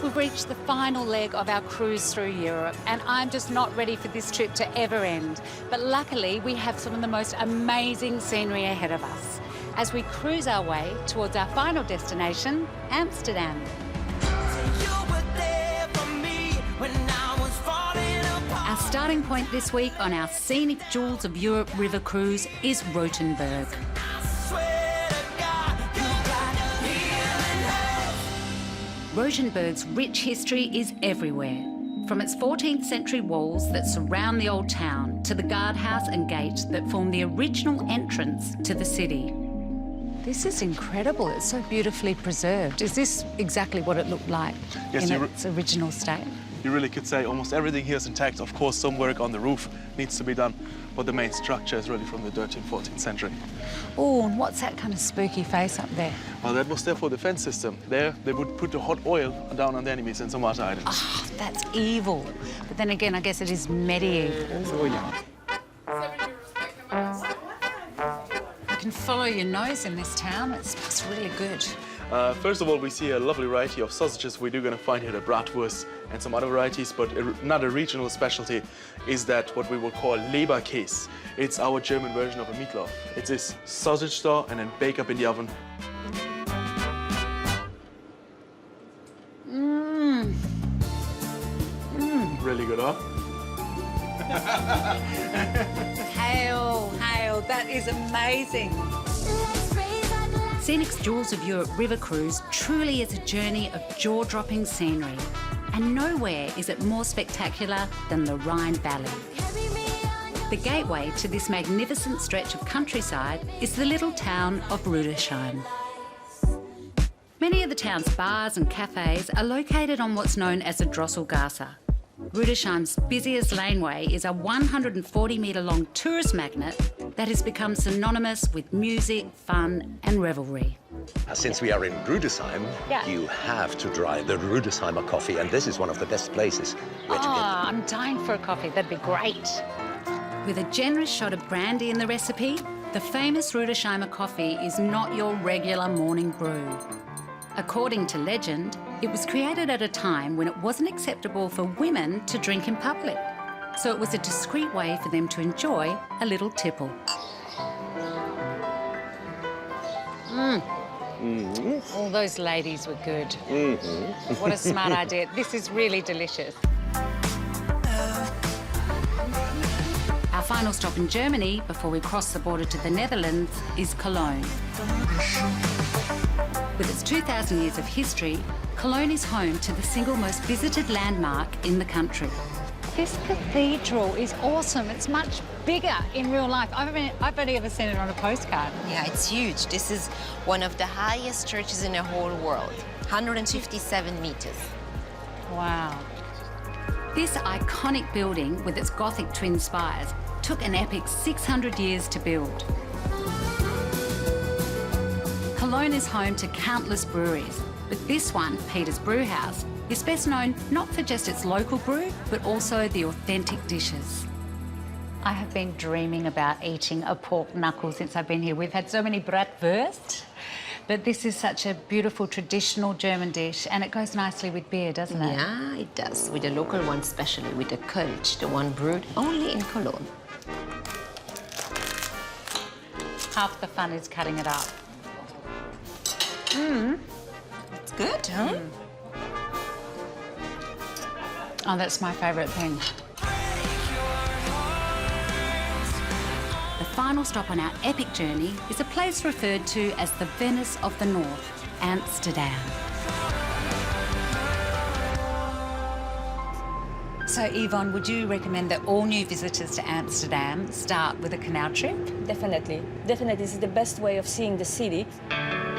We've reached the final leg of our cruise through Europe, and I'm just not ready for this trip to ever end. But luckily, we have some of the most amazing scenery ahead of us as we cruise our way towards our final destination, Amsterdam. Our starting point this week on our Scenic Jewels of Europe river cruise is Rothenburg. Rothenburg's rich history is everywhere, from its 14th century walls that surround the old town to the guardhouse and gate that form the original entrance to the city. This is incredible. It's so beautifully preserved. Is this exactly what it looked like in its original state? You really could say almost everything here is intact. Of course, some work on the roof needs to be done, but the main structure is really from the 13th, 14th century. Oh, and what's that kind of spooky face up there? Well, that was their defense system. There, they would put the hot oil down on the enemies and some other items. Oh, that's evil. But then again, I guess it is medieval. Oh, yeah. You can follow your nose in this town. It's really good. First of all, we see a lovely variety of sausages. We're going to find here the bratwurst and some other varieties, but another regional specialty is that what we will call Leberkäse. It's our German version of a meatloaf. It's this sausage store and then bake up in the oven. Mmm. Mmm. Really good, huh? Hail, hail, that is amazing. Scenic's Jewels of Europe river cruise truly is a journey of jaw-dropping scenery. And nowhere is it more spectacular than the Rhine Valley. The gateway to this magnificent stretch of countryside is the little town of Rüdesheim. Many of the town's bars and cafes are located on what's known as the Drosselgasse. Rüdesheim's busiest laneway is a 140-metre-long tourist magnet that has become synonymous with music, fun and revelry. Since we are in Rüdesheim, you have to try the Rüdesheimer coffee, and this is one of the best places where to get it. I'm dying for a coffee. That'd be great. With a generous shot of brandy in the recipe, the famous Rüdesheimer coffee is not your regular morning brew. According to legend, it was created at a time when it wasn't acceptable for women to drink in public. So it was a discreet way for them to enjoy a little tipple. All those ladies were good. What a smart idea. This is really delicious. Our final stop in Germany before we cross the border to the Netherlands is Cologne. With its 2,000 years of history, Cologne is home to the single most visited landmark in the country. This cathedral is awesome. It's much bigger in real life. I've only ever seen it on a postcard. Yeah, it's huge. This is one of the highest churches in the whole world, 157 meters. Wow. This iconic building with its Gothic twin spires took an epic 600 years to build. Cologne is home to countless breweries, but this one, Peter's Brewhouse, is best known not for just its local brew, but also the authentic dishes. I have been dreaming about eating a pork knuckle since I've been here. We've had so many bratwurst, but this is such a beautiful traditional German dish, and it goes nicely with beer, doesn't it? Yeah, it does. With the local one, especially with the Kölsch, the one brewed only in Cologne. Half the fun is cutting it up. It's good, huh? Oh, that's my favourite thing. The final stop on our epic journey is a place referred to as the Venice of the North, Amsterdam. So, Yvonne, would you recommend that all new visitors to Amsterdam start with a canal trip? Definitely. Definitely, this is the best way of seeing the city.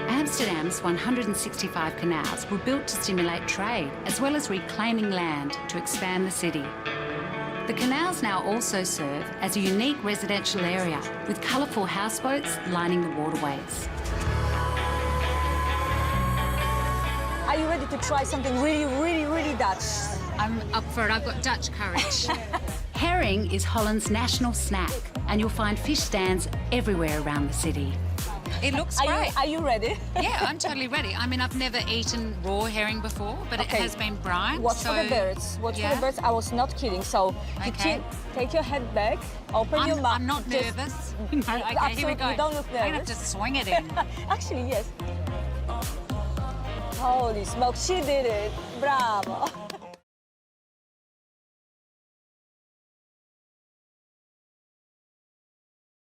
Amsterdam's 165 canals were built to stimulate trade, as well as reclaiming land to expand the city. The canals now also serve as a unique residential area with colourful houseboats lining the waterways. Are you ready to try something really, really, really Dutch? I'm up for it. I've got Dutch courage. Herring is Holland's national snack, and you'll find fish stands everywhere around the city. It looks Are great. are you ready? Yeah, I'm totally ready. I mean, I've never eaten raw herring before, but it has been brined. Watch so... for the birds. Watch yeah. for the birds. I was not kidding. So Okay. take your head back, open your mouth. I'm not Just- nervous. Okay, here we Absolutely, go. don't look I'm gonna have nervous. to swing it in. Actually, yes. Holy smoke, she did it. Bravo.